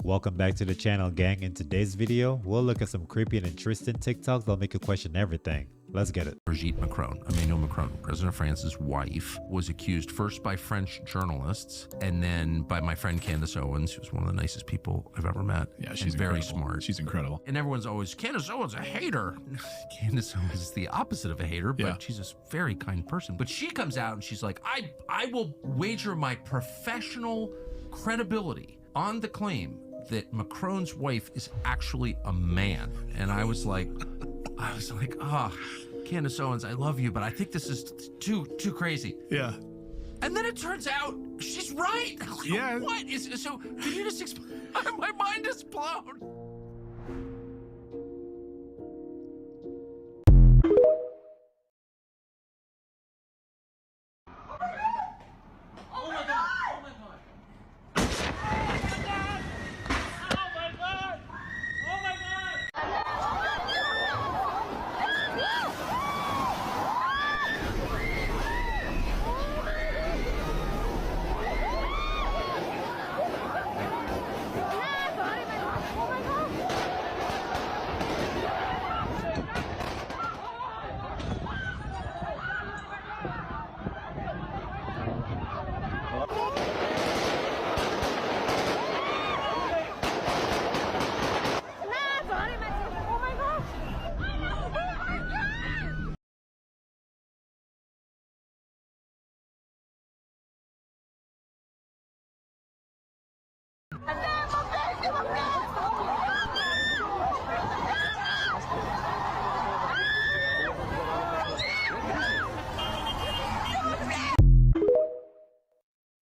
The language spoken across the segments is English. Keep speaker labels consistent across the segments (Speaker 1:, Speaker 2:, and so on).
Speaker 1: Welcome back to the channel, gang. In today's video, we'll look at some creepy and interesting TikToks that'll make you question everything. Let's get it.
Speaker 2: Brigitte Macron, Emmanuel Macron, President of France's wife, was accused first by French journalists and then by my friend Candace Owens, who's one of the nicest people I've ever met.
Speaker 3: Yeah, she's
Speaker 2: very
Speaker 3: incredible.
Speaker 2: smart.
Speaker 3: She's incredible.
Speaker 2: And everyone's always, Candace Owens a hater. Candace Owens is the opposite of a hater, but she's a very kind person. But she comes out and she's like, I will wager my professional credibility on the claim that Macron's wife is actually a man. And I was like, oh, Candace Owens, I love you, but I think this is too crazy.
Speaker 3: Yeah.
Speaker 2: And then it turns out she's right.
Speaker 3: Yeah.
Speaker 2: What is so? Can you just explain? My mind is blown.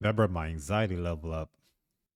Speaker 1: That brought my anxiety level up.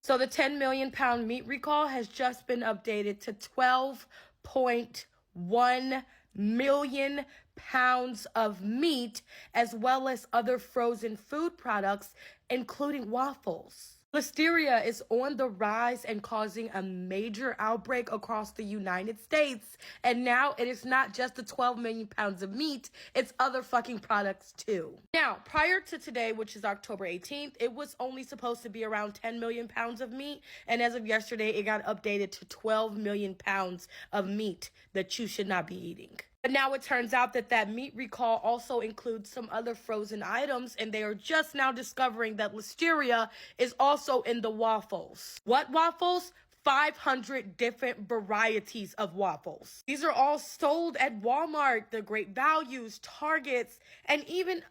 Speaker 4: So the 10 million pound meat recall has just been updated to 12.1 million pounds of meat, as well as other frozen food products, including waffles. Listeria is on the rise and causing a major outbreak across the United States. And now it is not just the 12 million pounds of meat, it's other fucking products too. Now, prior to today, which is October 18th, it was only supposed to be around 10 million pounds of meat. And as of yesterday, it got updated to 12 million pounds of meat that you should not be eating. But now it turns out that that meat recall also includes some other frozen items, and they are just now discovering that listeria is also in the waffles. What waffles? 500 different varieties of waffles. These are all sold at Walmart, the Great Values, Targets, and even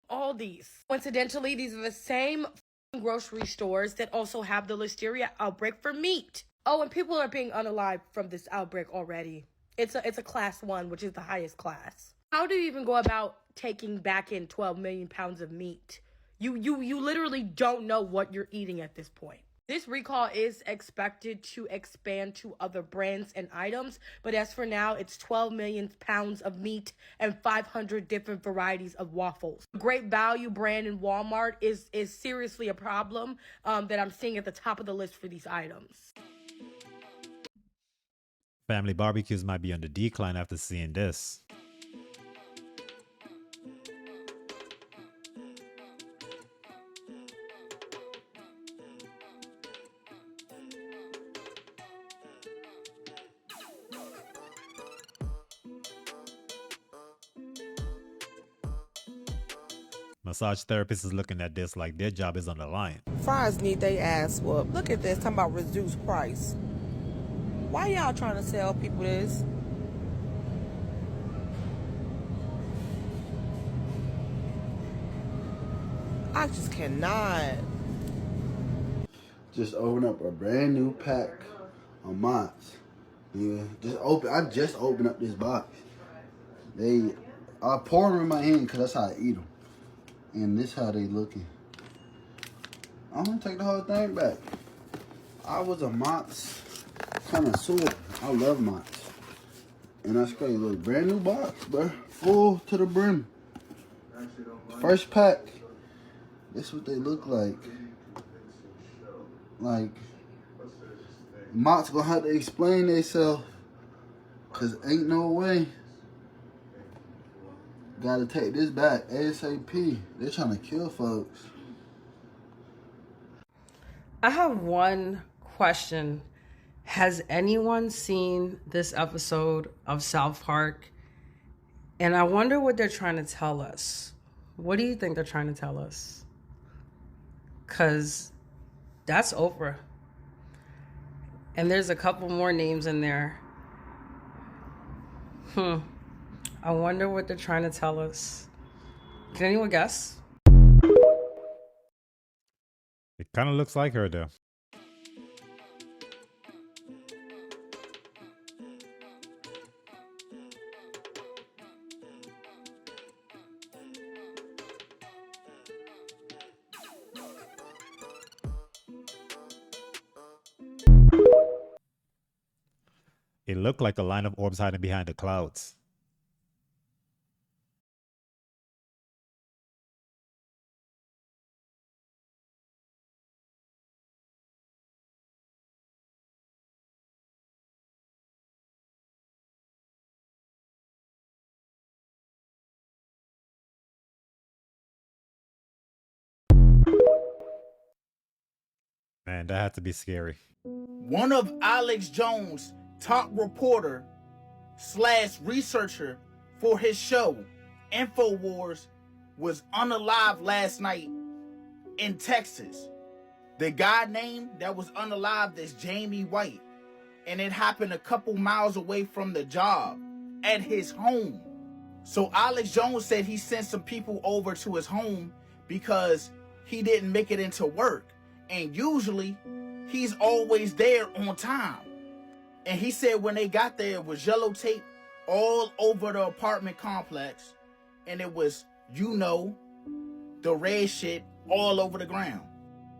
Speaker 4: Aldi's. Coincidentally, these are the same grocery stores that also have the listeria outbreak for meat. Oh, and people are being unalived from this outbreak already. It's a class 1, which is the highest class. How do you even go about taking back in 12 million pounds of meat? You literally don't know what you're eating at this point. This recall is expected to expand to other brands and items, but as for now, it's 12 million pounds of meat and 500 different varieties of waffles. Great Value brand in Walmart is seriously a problem that I'm seeing at the top of the list for these items.
Speaker 1: Family barbecues might be on the decline after seeing this. Massage therapists is looking at this like their job is on the line.
Speaker 5: Fries need they ass whooped. Look at this, talking about reduced price. Why y'all trying to sell people this? I just cannot.
Speaker 6: Just open up a brand new pack of Mott's. Yeah, I just opened up this box. I pour them in my hand because that's how I eat them. And this how they looking. I'm gonna take the whole thing back. I was a Mott's connoisseur. I love Mott's. And that's crazy. Look, brand new box, bro. Full to the brim. First pack. This what they look like. Like, Mott's gonna have to explain themselves. Cause ain't no way. Gotta take this back ASAP. They're trying to kill folks.
Speaker 7: I have one question
Speaker 3: Has anyone seen this episode of South Park? And I wonder what they're trying to tell us. What do you think they're trying to tell us? Because that's Oprah. And there's a couple more names in there. I wonder what they're trying to tell us. Can anyone guess?
Speaker 1: It kind of looks like her though. It looked like a line of orbs hiding behind the clouds. Man, that had to be scary.
Speaker 7: One of Alex Jones' top reporter / researcher for his show, InfoWars, was unalive last night in Texas. The guy named that was unalive is Jamie White, and it happened a couple miles away from the job at his home. So Alex Jones said he sent some people over to his home because he didn't make it into work. And usually, he's always there on time. And he said when they got there, it was yellow tape all over the apartment complex. And it was, the red shit all over the ground.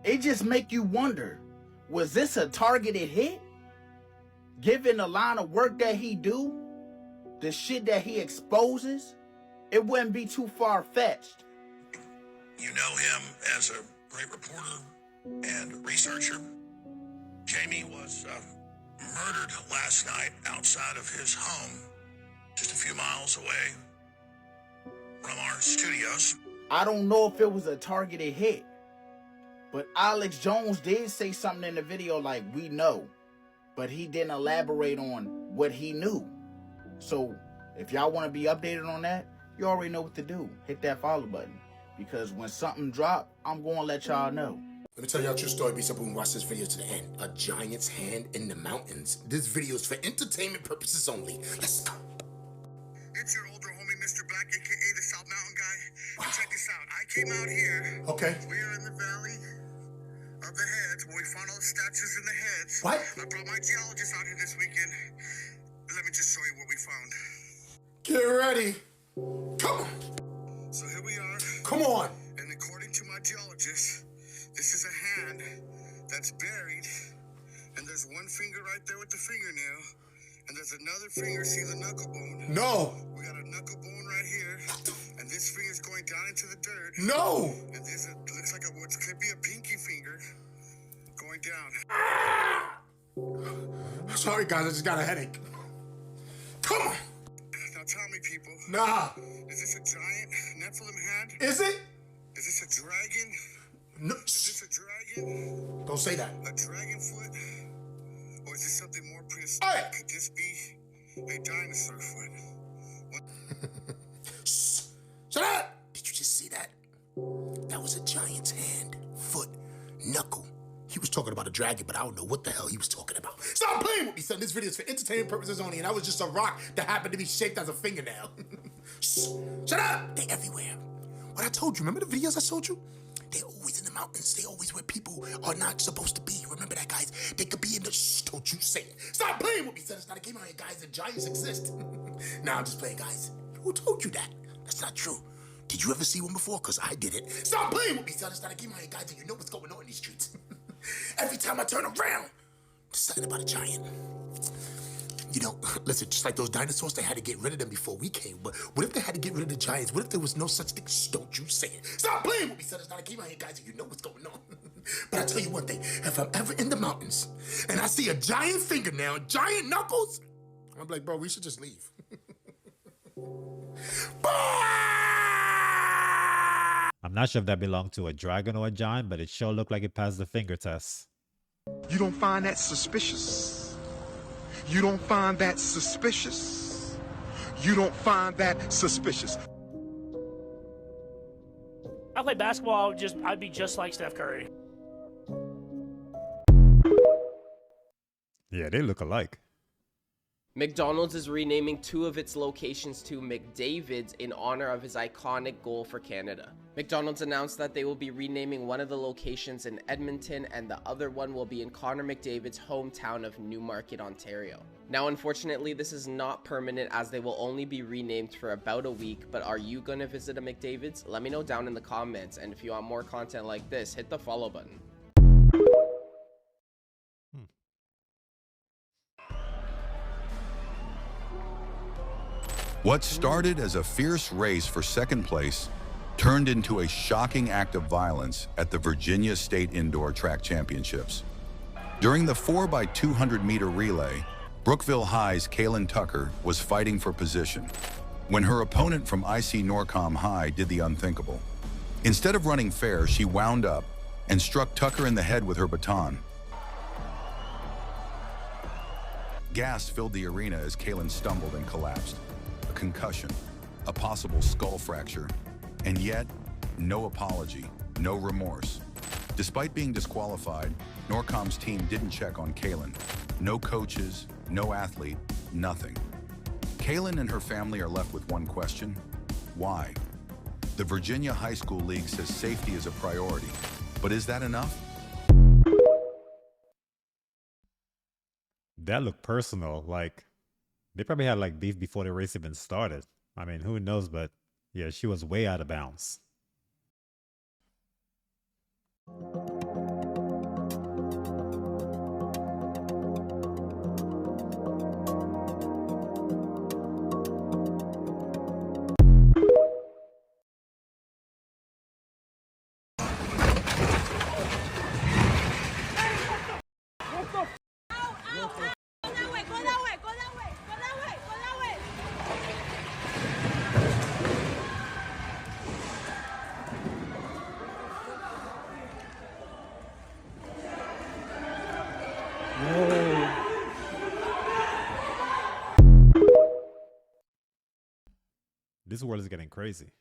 Speaker 7: It just make you wonder, was this a targeted hit? Given the line of work that he do, the shit that he exposes, it wouldn't be too far-fetched.
Speaker 8: You know him as a great reporter and researcher. Jamie was murdered last night outside of his home, just a few miles away from our studios.
Speaker 7: I don't know if it was a targeted hit, but Alex Jones did say something in the video like, we know, but he didn't elaborate on what he knew. So if y'all want to be updated on that, you already know what to do. Hit that follow button, because when something drop, I'm going to let y'all know.
Speaker 9: Let me tell y'all a true story. Be simple and watch this video to the end. A giant's hand in the mountains. This video is for entertainment purposes only. Let's go.
Speaker 8: It's your older homie, Mr. Black, aka the South Mountain guy. And check this out. I came out here.
Speaker 9: Okay.
Speaker 8: We are in the valley of the heads where we found all the statues in the heads.
Speaker 9: What?
Speaker 8: I brought my geologist out here this weekend. Let me just show you what we found.
Speaker 9: Get ready. Come on.
Speaker 8: So here we are.
Speaker 9: Come on.
Speaker 8: And according to my geologist, this is a hand that's buried, and there's one finger right there with the fingernail, and there's another finger, see the knuckle bone?
Speaker 9: No.
Speaker 8: We got a knuckle bone right here, and this finger's going down into the dirt.
Speaker 9: No.
Speaker 8: And this looks like what could be a pinky finger going down.
Speaker 9: Sorry, guys, I just got a headache. Come on.
Speaker 8: Now tell me, people.
Speaker 9: Nah.
Speaker 8: Is this a giant Nephilim hand?
Speaker 9: Is it?
Speaker 8: Is this a dragon?
Speaker 9: No.
Speaker 8: Is this a dragon?
Speaker 9: Don't say that.
Speaker 8: A dragon foot? Or is this something more prehistoric?
Speaker 9: Hey.
Speaker 8: Could this be a dinosaur foot?
Speaker 9: Shut up! Did you just see that? That was a giant's hand, foot, knuckle. He was talking about a dragon, but I don't know what the hell he was talking about. Stop playing with me, son. This video is for entertainment purposes only, and that was just a rock that happened to be shaped as a fingernail. Shut up! They're everywhere. What I told you, remember the videos I showed you? They're always in the mountains. They're always where people are not supposed to be. Remember that, guys? They could be in the... Shh, don't you say it. Stop playing with me, son. It's not a game out here, guys. The giants exist. Nah, I'm just playing, guys. Who told you that? That's not true. Did you ever see one before? Because I didn't. Stop playing with me, son. It's not a game out here, guys, and you know what's going on in these streets. Every time I turn around, there's something about a giant. You know, listen, just like those dinosaurs, they had to get rid of them before we came. But what if they had to get rid of the giants? What if there was no such thing? Shh, don't you say it. Stop playing with me, son. It's not a game out here, guys, and you know what's going on. But I tell you one thing. If I'm ever in the mountains and I see a giant fingernail, giant knuckles, I'm like, bro, we should just leave.
Speaker 1: I'm not sure if that belonged to a dragon or a giant, but it sure looked like it passed the finger test.
Speaker 10: You don't find that suspicious? You don't find that suspicious? You don't find that suspicious?
Speaker 11: I play basketball, I'd be just like Steph Curry.
Speaker 1: Yeah, they look alike.
Speaker 12: McDonald's is renaming 2 of its locations to McDavid's in honor of his iconic goal for Canada. McDonald's announced that they will be renaming one of the locations in Edmonton and the other one will be in Connor McDavid's hometown of Newmarket, Ontario. Now, unfortunately, this is not permanent as they will only be renamed for about a week, but are you gonna visit a McDavid's? Let me know down in the comments, and if you want more content like this, hit the follow button.
Speaker 13: What started as a fierce race for second place turned into a shocking act of violence at the Virginia State Indoor Track Championships. During the 4x200 meter relay, Brookville High's Kaylin Tucker was fighting for position when her opponent from IC Norcom High did the unthinkable. Instead of running fair, she wound up and struck Tucker in the head with her baton. Gas filled the arena as Kaylin stumbled and collapsed. A concussion, a possible skull fracture, and yet no apology, no remorse. Despite being disqualified, Norcom's team didn't check on Kaylin. No coaches, no athlete, nothing. Kaylin and her family are left with one question: why? The Virginia High School League says safety is a priority, but is that enough?
Speaker 1: That looked personal. Like, they probably had like beef before the race even started. I mean, who knows, but yeah, she was way out of bounds. This world is getting crazy.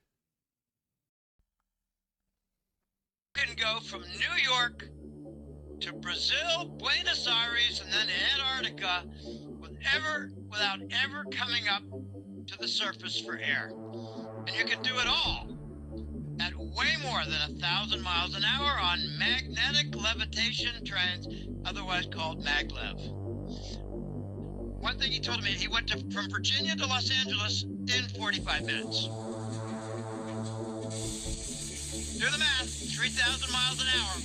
Speaker 14: You can go from New York to Brazil, Buenos Aires, and then Antarctica without ever coming up to the surface for air. And you can do it all at way more than 1,000 miles an hour on magnetic levitation trains, otherwise called maglev. One thing he told me, he went from Virginia to Los Angeles in 45 minutes. Do the math, 3,000 miles an hour.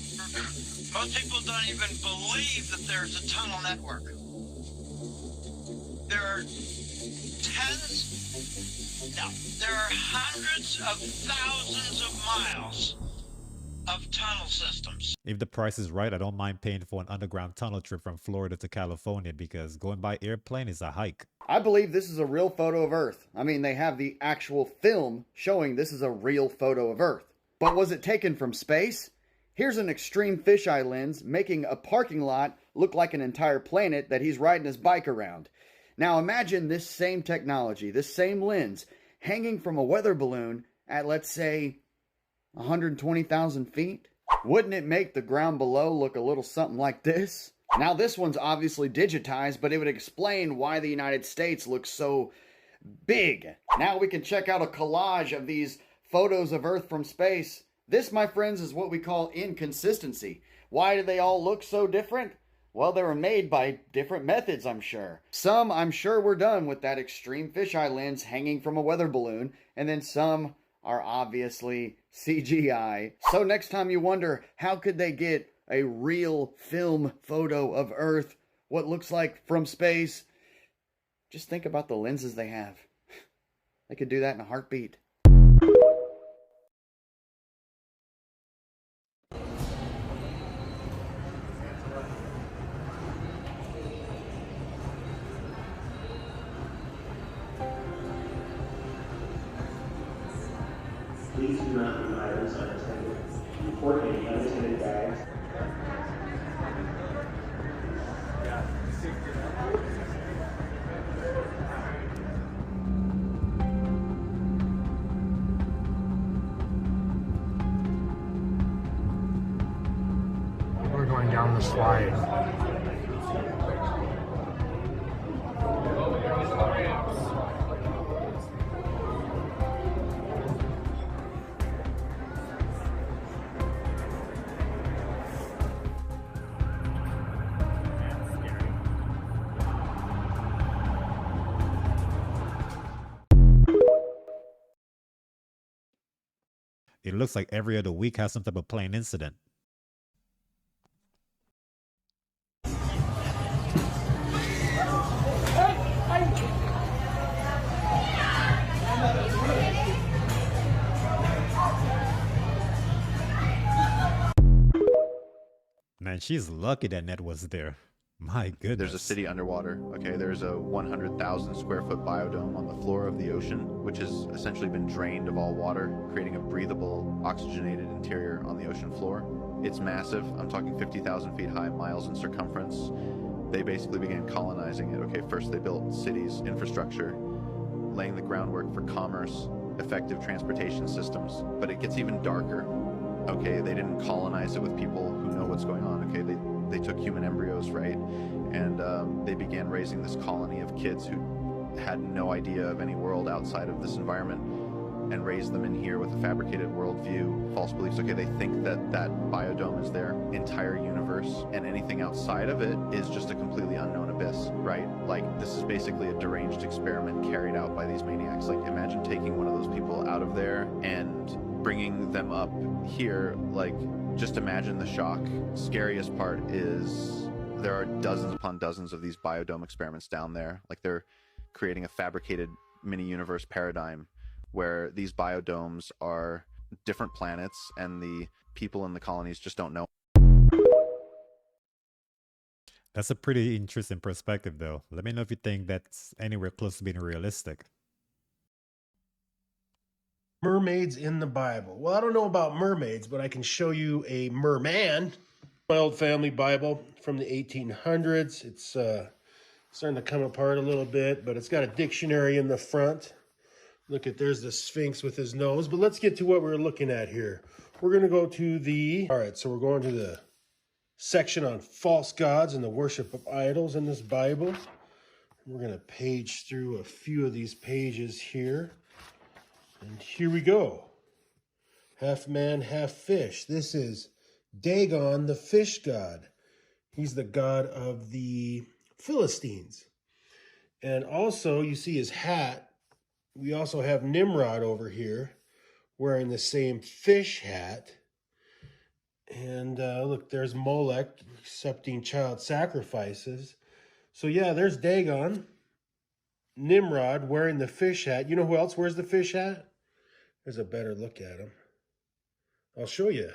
Speaker 14: Most people don't even believe that there's a tunnel network. There are there are hundreds of thousands of miles of tunnel systems.
Speaker 1: If the price is right, I don't mind paying for an underground tunnel trip from Florida to California because going by airplane is a hike.
Speaker 15: I believe this is a real photo of Earth. I mean, they have the actual film showing this is a real photo of Earth. But was it taken from space? Here's an extreme fisheye lens making a parking lot look like an entire planet that he's riding his bike around. Now imagine this same technology, this same lens, hanging from a weather balloon at, let's say, 120,000 feet? Wouldn't it make the ground below look a little something like this? Now this one's obviously digitized, but it would explain why the United States looks so big. Now we can check out a collage of these photos of Earth from space. This, my friends, is what we call inconsistency. Why do they all look so different? Well, they were made by different methods, I'm sure. Some, I'm sure, were done with that extreme fisheye lens hanging from a weather balloon, and then some are obviously CGI. So next time you wonder, how could they get a real film photo of Earth, what looks like from space? Just think about the lenses they have. They could do that in a heartbeat.
Speaker 16: Please do not leave items unattended. Report any unattended bags.
Speaker 17: flying.
Speaker 1: It looks like every other week has some type of plane incident. Man, she's lucky that Ned was there. My goodness.
Speaker 18: There's a city underwater. Okay, there's a 100,000 square foot biodome on the floor of the ocean, which has essentially been drained of all water, creating a breathable, oxygenated interior on the ocean floor. It's massive. I'm talking 50,000 feet high, miles in circumference. They basically began colonizing it. Okay, first they built cities, infrastructure, laying the groundwork for commerce, effective transportation systems, but it gets even darker. Okay, they didn't colonize it with people who know what's going on. Okay, they took human embryos, right? And they began raising this colony of kids who had no idea of any world outside of this environment and raised them in here with a fabricated worldview, false beliefs. Okay, they think that that biodome is their entire universe and anything outside of it is just a completely unknown abyss, right? Like, this is basically a deranged experiment carried out by these maniacs. Like, imagine taking one of those people out of there and bringing them up here. Like, just imagine the shock. Scariest part is there are dozens upon dozens of these biodome experiments down there. Like, they're creating a fabricated mini universe paradigm where these biodomes are different planets and the people in the colonies just don't know.
Speaker 1: That's a pretty interesting perspective, though. Let me know if you think that's anywhere close to being realistic.
Speaker 19: Mermaids in the Bible. Well, I don't know about mermaids, but I can show you a merman. My old family Bible from the 1800s. It's starting to come apart a little bit, but it's got a dictionary in the front. Look at, there's the Sphinx with his nose. But let's get to what we're looking at here. We're going to go to the... All right, so we're going to the section on false gods and the worship of idols in this Bible. We're going to page through a few of these pages here. And here we go. Half man, half fish. This is Dagon, the fish god. He's the god of the Philistines. And also, you see his hat. We also have Nimrod over here wearing the same fish hat. And look, there's Molech accepting child sacrifices. So yeah, there's Dagon, Nimrod wearing the fish hat. You know who else wears the fish hat? There's a better look at him. I'll show you.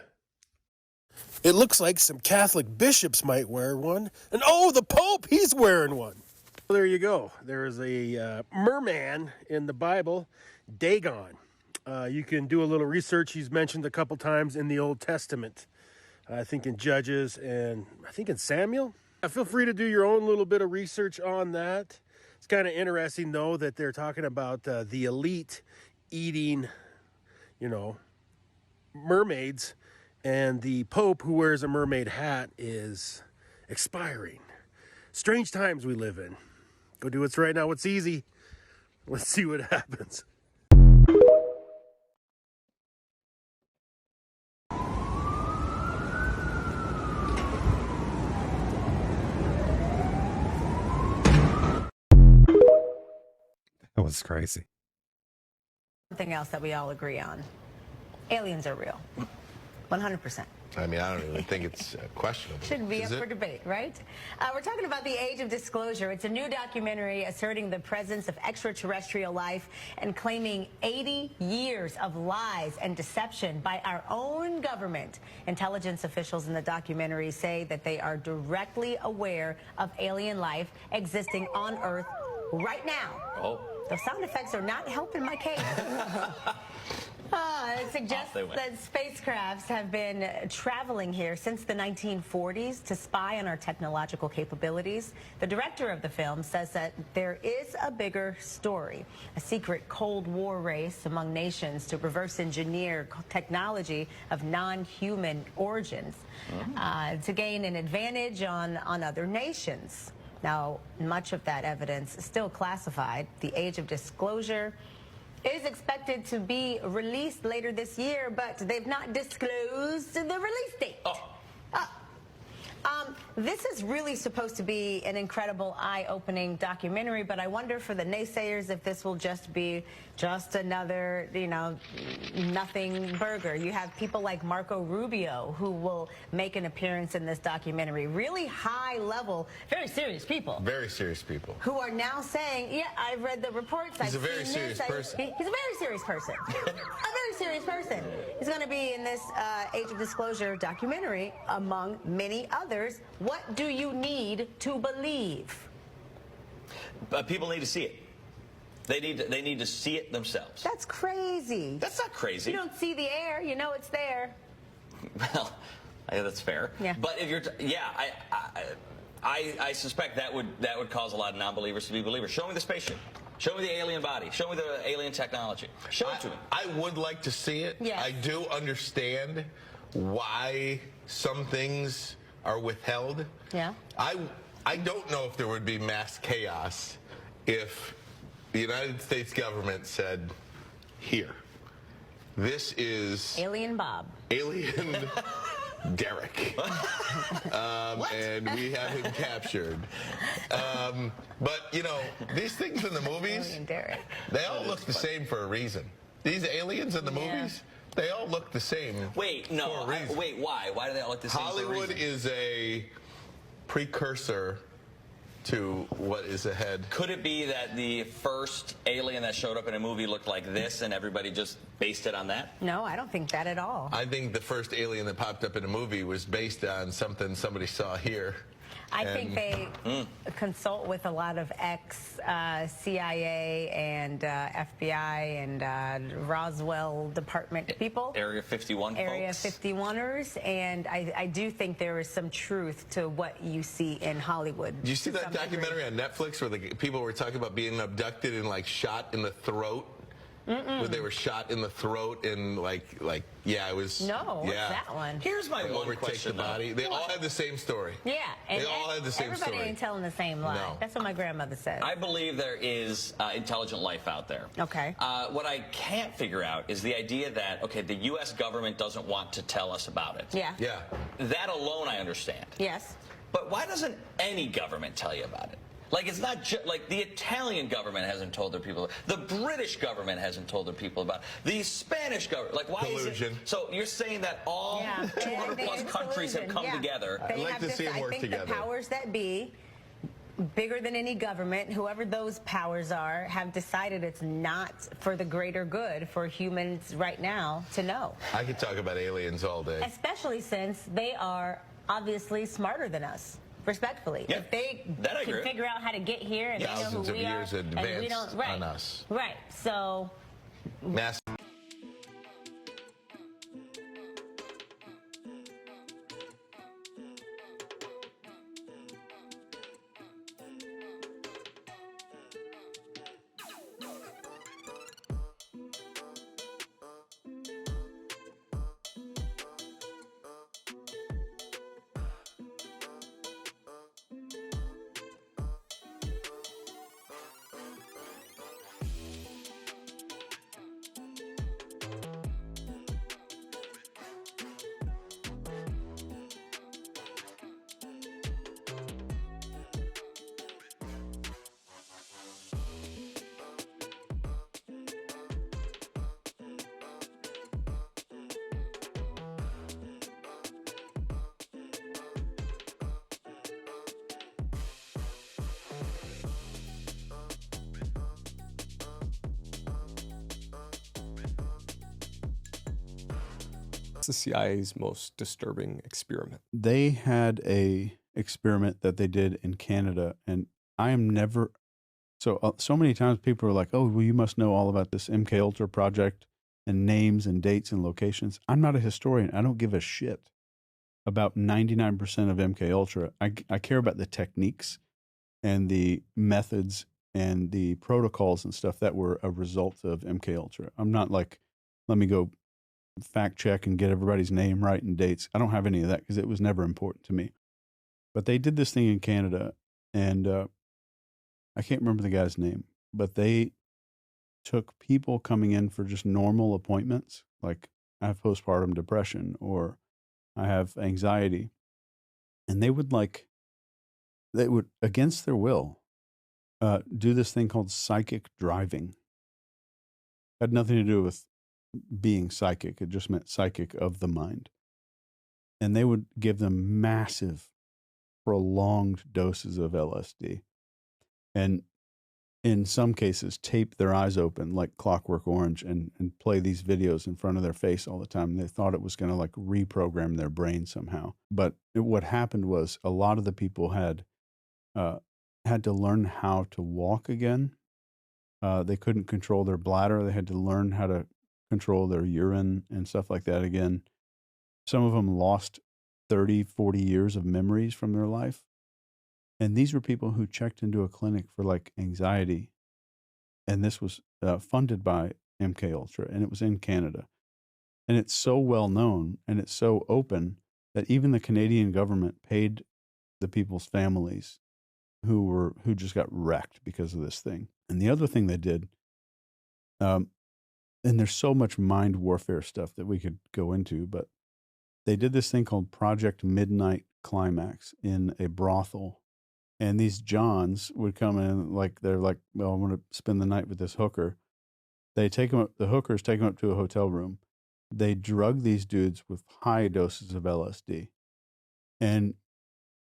Speaker 19: It looks like some Catholic bishops might wear one. And oh, the Pope, he's wearing one. Well, there you go. There is a merman in the Bible, Dagon. You can do a little research. He's mentioned a couple times in the Old Testament. I think in Judges and I think in Samuel. Feel free to do your own little bit of research on that. It's kind of interesting, though, that they're talking about the elite eating, you know, mermaids, and the Pope who wears a mermaid hat is expiring. Strange times we live in. Go do what's right now, what's easy. Let's see what happens.
Speaker 1: That was crazy.
Speaker 20: Something else that we all agree on. Aliens are real. 100%.
Speaker 21: I mean, I don't even think it's questionable.
Speaker 20: Shouldn't be up for debate, right? We're talking about The Age of Disclosure. It's a new documentary asserting the presence of extraterrestrial life and claiming 80 years of lies and deception by our own government. Intelligence officials in the documentary say that they are directly aware of alien life existing on Earth right now.
Speaker 21: Oh.
Speaker 20: The sound effects are not helping my case. It suggests that spacecrafts have been traveling here since the 1940s to spy on our technological capabilities. The director of the film says that there is a bigger story, a secret Cold War race among nations to reverse engineer technology of non-human origins to gain an advantage on other nations. Now, much of that evidence is still classified. The age of disclosure is expected to be released later this year, but they've not disclosed the release date. This is really supposed to be an incredible, eye-opening documentary, but I wonder for the naysayers if this will just be just another, nothing burger. You have people like Marco Rubio who will make an appearance in this documentary. Really high-level, very serious people.
Speaker 21: Very serious people.
Speaker 20: Who are now saying, yeah, I've read the reports.
Speaker 21: He's a very serious person.
Speaker 20: He's a very serious person. A very serious person. He's going to be in this Age of Disclosure documentary, among many others. What do you need to believe?
Speaker 17: People need to see it. They need to see it themselves.
Speaker 20: That's crazy.
Speaker 17: That's not crazy.
Speaker 20: You don't see the air, you know it's there.
Speaker 17: Well, yeah, that's fair.
Speaker 20: Yeah.
Speaker 17: But if you're, I suspect that would cause a lot of non-believers to be believers. Show me the spaceship. Show me the alien body. Show me the alien technology. Show it to me.
Speaker 21: I would like to see it.
Speaker 20: Yes.
Speaker 21: I do understand why some things are withheld.
Speaker 20: Yeah.
Speaker 21: I don't know if there would be mass chaos if the United States government said, here, this is
Speaker 20: Alien Bob.
Speaker 21: Alien Derek. And we have him captured. But, these things in the movies,
Speaker 20: Alien Derek.
Speaker 21: they all look the same for a reason. These aliens in the movies, they all look the same.
Speaker 17: Wait, no. Wait, why? Why do they all look the same?
Speaker 21: Hollywood is a precursor to what is ahead.
Speaker 17: Could it be that the first alien that showed up in a movie looked like this and everybody just based it on that?
Speaker 20: No, I don't think that at all.
Speaker 21: I think the first alien that popped up in a movie was based on something somebody saw here.
Speaker 20: I think they consult with a lot of ex-CIA and FBI and Roswell Department people.
Speaker 17: Area 51
Speaker 20: Area
Speaker 17: folks.
Speaker 20: 51ers, and I do think there is some truth to what you see in Hollywood.
Speaker 21: Did you see that documentary on Netflix where the people were talking about being abducted and shot in the throat? Where they were shot in the throat and it was.
Speaker 20: No, what's that one?
Speaker 17: Here's my one question,
Speaker 21: the body. They all had the same story.
Speaker 20: Yeah, and
Speaker 21: they all had the same
Speaker 20: everybody
Speaker 21: story.
Speaker 20: ain't telling the same lie.
Speaker 21: No.
Speaker 20: That's what my grandmother said.
Speaker 17: I believe there is intelligent life out there.
Speaker 20: Okay.
Speaker 17: What I can't figure out is the idea that, the U.S. government doesn't want to tell us about it.
Speaker 20: Yeah.
Speaker 21: Yeah.
Speaker 17: That alone I understand.
Speaker 20: Yes.
Speaker 17: But why doesn't any government tell you about it? It's not just the Italian government hasn't told their people. The British government hasn't told their people about it. The Spanish government. Why
Speaker 21: Collusion.
Speaker 17: is it? So you're saying that all 200 plus countries have come together.
Speaker 21: I'd like to see them work together.
Speaker 20: I think the powers that be, bigger than any government, whoever those powers are, have decided it's not for the greater good for humans right now to know.
Speaker 21: I could talk about aliens all day.
Speaker 20: Especially since they are obviously smarter than us. Respectfully,
Speaker 21: Yeah,
Speaker 20: if they
Speaker 21: that I
Speaker 20: can
Speaker 21: agree.
Speaker 20: figure out how to get here and they know
Speaker 21: Thousands
Speaker 20: who
Speaker 21: of
Speaker 20: we
Speaker 21: years
Speaker 20: are, and we don't,
Speaker 21: advanced on us.
Speaker 20: Right. So,
Speaker 21: Mass.
Speaker 22: The CIA's most disturbing experiment.
Speaker 23: They had a experiment that they did in Canada, and I am never so many times people are like, "Oh, well, you must know all about this MK Ultra project," and names and dates and locations. I'm not a historian. I don't give a shit about 99% of MK Ultra. I care about the techniques and the methods and the protocols and stuff that were a result of MK Ultra. I'm not like, let me go fact check and get everybody's name right and dates. I don't have any of that because it was never important to me. But they did this thing in Canada, and I can't remember the guy's name, but they took people coming in for just normal appointments, like I have postpartum depression or I have anxiety, and they would against their will do this thing called psychic driving. Had nothing to do with being psychic. It just meant psychic of the mind. And they would give them massive, prolonged doses of LSD. And in some cases, tape their eyes open like Clockwork Orange and play these videos in front of their face all the time. And they thought it was going to like reprogram their brain somehow. But what happened was a lot of the people had to learn how to walk again. They couldn't control their bladder. They had to learn how to control their urine and stuff like that again. Some of them lost 30, 40 years of memories from their life. And these were people who checked into a clinic for like anxiety. And this was funded by MK Ultra, and it was in Canada. And it's so well known and it's so open that even the Canadian government paid the people's families who just got wrecked because of this thing. And the other thing they did, and there's so much mind warfare stuff that we could go into, but they did this thing called Project Midnight Climax in a brothel. And these Johns would come in like, they're like, well, I'm going to spend the night with this hooker. They take them up, the hookers take them up to a hotel room. They drug these dudes with high doses of LSD. And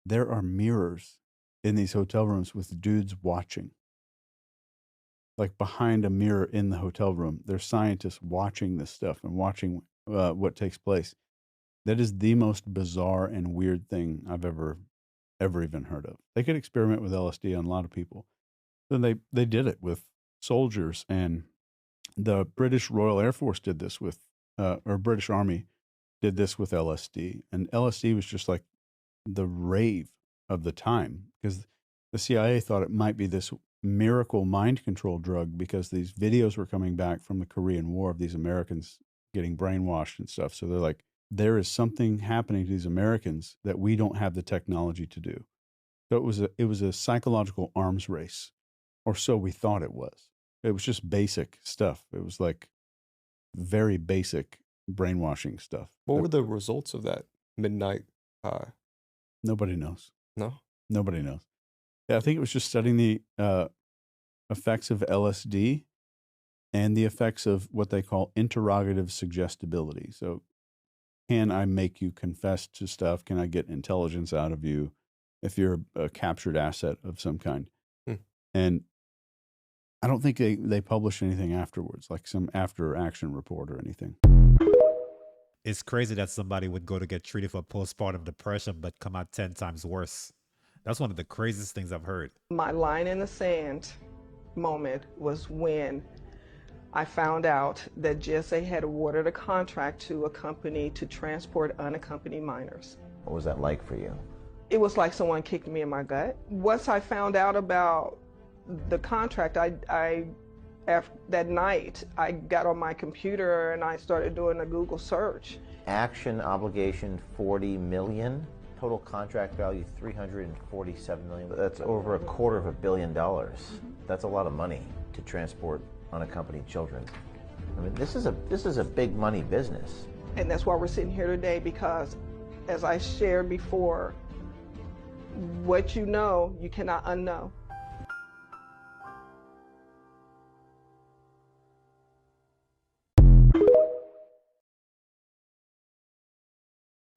Speaker 23: there are mirrors in these hotel rooms with dudes watching. Like behind a mirror in the hotel room, there's scientists watching this stuff and watching what takes place. That is the most bizarre and weird thing I've ever even heard of. They could experiment with LSD on a lot of people. Then they did it with soldiers, and the British Royal Air Force did this with, or British Army did this with LSD. And LSD was just like the rave of the time because the CIA thought it might be this miracle mind control drug because these videos were coming back from the Korean War of these Americans getting brainwashed and stuff. So they're like, there is something happening to these Americans that we don't have the technology to do. So it was a psychological arms race, or so we thought it was. It was just basic stuff. It was like very basic brainwashing stuff.
Speaker 22: What were the results of that midnight?
Speaker 23: Nobody knows.
Speaker 22: No?
Speaker 23: Nobody knows. Yeah, I think it was just studying the effects of LSD and the effects of what they call interrogative suggestibility. So can I make you confess to stuff? Can I get intelligence out of you if you're a captured asset of some kind? And I don't think they published anything afterwards, like some after action report or anything.
Speaker 1: It's crazy that somebody would go to get treated for postpartum depression but come out 10 times worse. That's one of the craziest things I've heard.
Speaker 2: My line in the sand moment was when I found out that GSA had awarded a contract to a company to transport unaccompanied minors.
Speaker 4: What was that like for you?
Speaker 2: It was like someone kicked me in my gut. Once I found out about the contract, after that night, I got on my computer and I started doing a Google search.
Speaker 4: Action obligation 40 million, total contract value 347 million. That's over $250 million. That's a lot of money to transport unaccompanied children. I mean, this is a big money business.
Speaker 2: And that's why we're sitting here today, because as I shared before, what you know, you cannot unknow.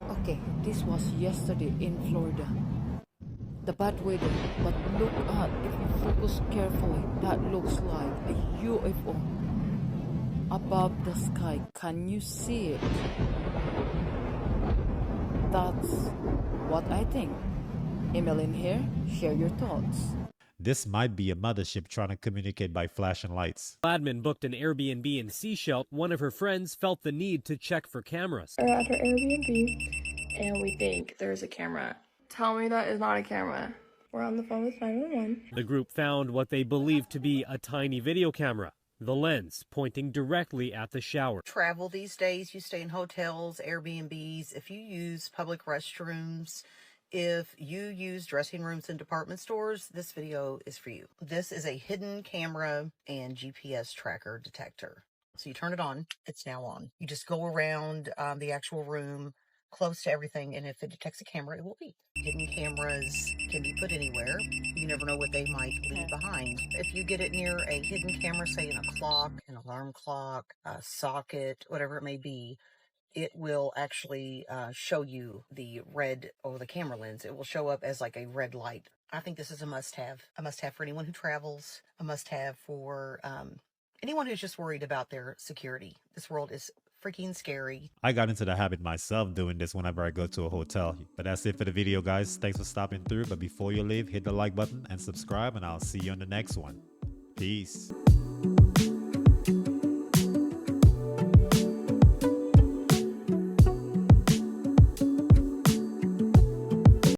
Speaker 5: Okay, this was yesterday in Florida. The bad weather, but look at, if you focus carefully, that looks like a UFO above the sky. Can you see it? That's what I think. Emmeline here, share your thoughts.
Speaker 1: This might be a mothership trying to communicate by flashing lights.
Speaker 3: Gladman booked an Airbnb in Sechelt. One of her friends felt the need to check for cameras.
Speaker 6: We're at her Airbnb, and we think there's a camera. Tell me that is not a camera. We're on the phone with 911.
Speaker 3: The group found what they believed to be a tiny video camera, the lens pointing directly at the shower.
Speaker 7: Travel these days, you stay in hotels, Airbnbs, if you use public restrooms, if you use dressing rooms in department stores, this video is for you. This is a hidden camera and GPS tracker detector. So you turn it on, it's now on. You just go around the actual room, close to everything, and if it detects a camera, it will beep. Hidden cameras can be put anywhere. You never know what they might leave behind. If you get it near a hidden camera, say in a clock, an alarm clock, a socket, whatever it may be, it will actually show you the red or the camera lens. It will show up as like a red light. I think this is a must-have. A must-have for anyone who travels. A must-have for anyone who's just worried about their security. This world is freaking scary.
Speaker 1: I got into the habit myself doing this whenever I go to a hotel. But that's it for the video, guys. Thanks for stopping through. But before you leave, hit the like button and subscribe, and I'll see you on the next one. Peace.